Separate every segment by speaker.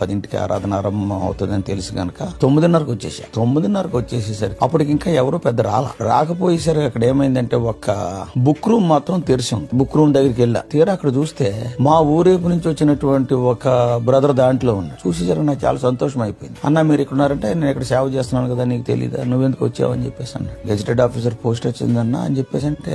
Speaker 1: 10కి ఆరాధన ఆరంభం అవుతుందని తెలుసు గనక 9:30కి వచ్చేసా. 9:30కి వచ్చేసేసరికి అప్పటికి ఇంకా ఎవరో పెద్ద రాకపోయేసరికి అక్కడ ఏమైందంటే ఒక్క బుక్ రూమ్ మాత్రం తెరిచి ఉంది. బుక్ రూమ్ దగ్గరికి వెళ్ళా. తీరా అక్కడ చూస్తే మా ఊరేపు నుంచి వచ్చినటువంటి ఒక బ్రదర్ దాంట్లో ఉన్నాడు. చూసేసరికి నాకు చాలా సంతోషం అయిపోయింది. అన్న మీరు ఇక్కడ ఉన్నారంటే నేను ఇక్కడ సేవ చేస్తున్నాను కదా, నీకు తెలీదా, నువ్వెందుకు వచ్చావు అని చెప్పేసి అన్నాడు. గెజిటెడ్ ఆఫీసర్ పోస్ట్ వచ్చిందన్న అని చెప్పేసి అంటే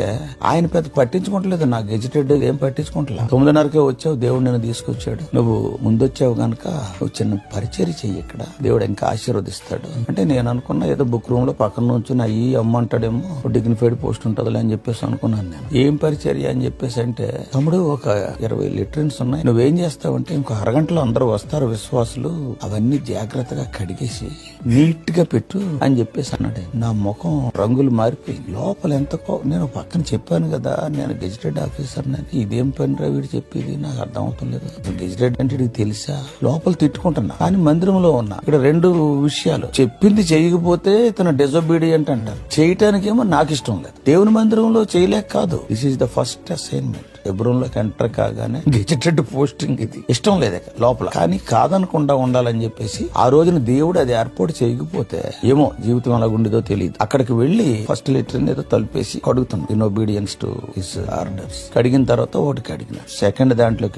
Speaker 1: ఆయన పెద్ద పట్టించుకుంటలేదు. నా గెజిటెడ్ ఏం పట్టించుకుంటా. 9:30కే వచ్చావు, దేవుడు నేను తీసుకొచ్చాడు, నువ్వు ముందొచ్చావు గనక నువ్వు చిన్న పరిచర్య చెయ్యి, ఇక్కడ దేవుడు ఇంకా ఆశీర్వదిస్తాడు అంటే నేను అనుకున్నా ఏదో బుక్ రూమ్ లో పక్కన నుంచి నా ఈ అమ్మంటాడేమో డిగ్నిఫైడ్ పోస్ట్ ఉంటుందిలే అని చెప్పేసి అనుకున్నాను. నేను ఏం పరిచర్య అని చెప్పేసి అంటే, తమ్ముడు ఒక 20 లిటరన్స్ ఉన్నాయి, నువ్వేం చేస్తావంటే ఇంకో అరగంటలో అందరూ వస్తారు విశ్వాసులు, అవన్నీ జాగ్రత్తగా కడిగేసి నీట్ గా పెట్టు అని చెప్పేసి అన్నాడు. నా ముఖం రంగులు మారిపోయింది. లోపల ఎంత నేను పక్కన చెప్పాను కదా నేను గెజిటెడ్ ఆఫీసర్ అని, ఇదేం పనిరా వీడు చెప్పేది నాకు అర్థం అవుతలేదు. గెజిటెడ్ అంటే నీకు తెలుసా, లోపల తిట్టుకుంటున్నా కానీ మందిరంలో ఉన్నా. ఇక్కడ 2 విషయాలు, చెప్పింది చేయకపోతే ఇతను డిజోబీడియంట్ అంటారు, చేయటానికేమో నాకు ఇష్టం లేదు. దేవుని మందిరంలో చేయలేక కాదు, this is the first assignment. ఎబ్రోన్లోకి ఎంటర్ కాగానే గెజిటెడ్ పోస్టింగ్ ఇది ఇష్టం లేదు లోపల, కానీ కాదనకుండా ఉండాలని చెప్పేసి ఆ రోజున దేవుడు అది ఏర్పాటు చేయకపోతే ఏమో జీవితం ఎలా ఉండేదో తెలియదు. అక్కడికి వెళ్లి ఫస్ట్ లెటర్ ఏదో తలిపేసి కడుగుతున్నాం in obedience to his orders. కడిగిన తర్వాత ఒకటి కడిగిన సెకండ్ దాంట్లోకి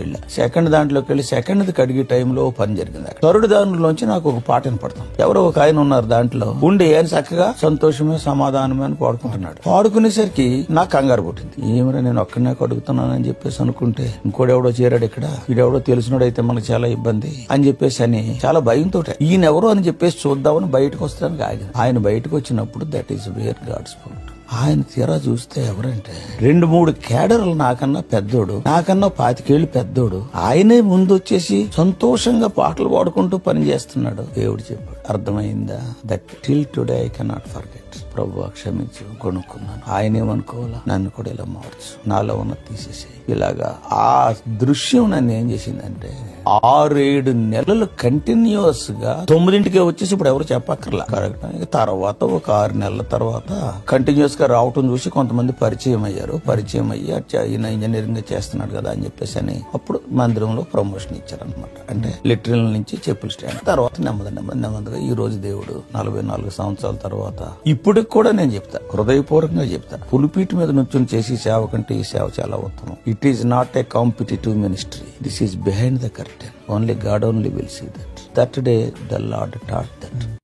Speaker 1: వెళ్ళి సెకండ్ కడిగే టైంలో పని జరిగింది. థర్డ్ దానిలోంచి నాకు ఒక పాట వినపడుతుంది. ఎవరో ఒక ఆయన ఉన్నారు దాంట్లో ఉండి ఆయన చక్కగా సంతోషమే సమాధానమే అని పాడుకుంటున్నాడు. పాడుకునేసరికి నాకు కంగారు పుట్టింది. ఏమరా నేను ఒక్కడనే కడుగుతున్నాను అని చెప్పేసి అనుకుంటే ఇంకోడెవడో చేరాడు ఇక్కడ, వీడెవడో తెలిసినోడైతే మనకు చాలా ఇబ్బంది అని చెప్పేసి అని చాలా భయంతో ఈయనెవరో అని చెప్పేసి చూద్దామని బయటకు వస్తానికి ఆగింది. ఆయన బయటకు వచ్చినప్పుడు that is where God's food. ఆయన తీరా చూస్తే ఎవరంటే 2-3 కేడర్లు నాకన్నా పెద్దోడు, నాకన్నా 25 ఏళ్లు పెద్దోడు. ఆయనే ముందు వచ్చేసి సంతోషంగా పాటలు పాడుకుంటూ పని చేస్తున్నాడు. దేవుడు చెప్పాడు, అర్థమైందా, that till today I cannot forget. ప్రభువా క్షమించు, కొనుక్కున్నాను. ఆయనేమనుకోవాలా, నన్ను కూడా ఇలా మార్చు, నాలో ఉన్న తీసేసి. ఇలాగా ఆ దృశ్యం నన్ను ఏం చేసిందంటే 6-7 నెలలు కంటిన్యూస్ గా 9ంటికే వచ్చేసి ఇప్పుడు ఎవరు చెప్పక్కర్లా కరెక్ట్. తర్వాత ఒక 6 నెలల తర్వాత కంటిన్యూస్ గా రావటం చూసి కొంతమంది పరిచయం అయ్యారు. పరిచయం అయ్యి ఈయన ఇంజనీరింగ్ చేస్తున్నాడు కదా అని చెప్పేసి అని అప్పుడు మందిరంలో ప్రమోషన్ ఇచ్చారనమాట. అంటే లిటరల్ నుంచి చెప్పుల స్టాండ్. తర్వాత నెమ్మదిగా ఈ రోజు దేవుడు 44 సంవత్సరాల తర్వాత ఇప్పటికి కూడా నేను చెప్తా, హృదయపూర్వకంగా చెప్తా, పులిపీటి మీద నుంచి చేసి సేవ కంటే ఈ సేవ చాలా ఉత్తమం. It is not a competitive ministry, this is behind the curtain. Only God only will see that. That day the Lord taught that.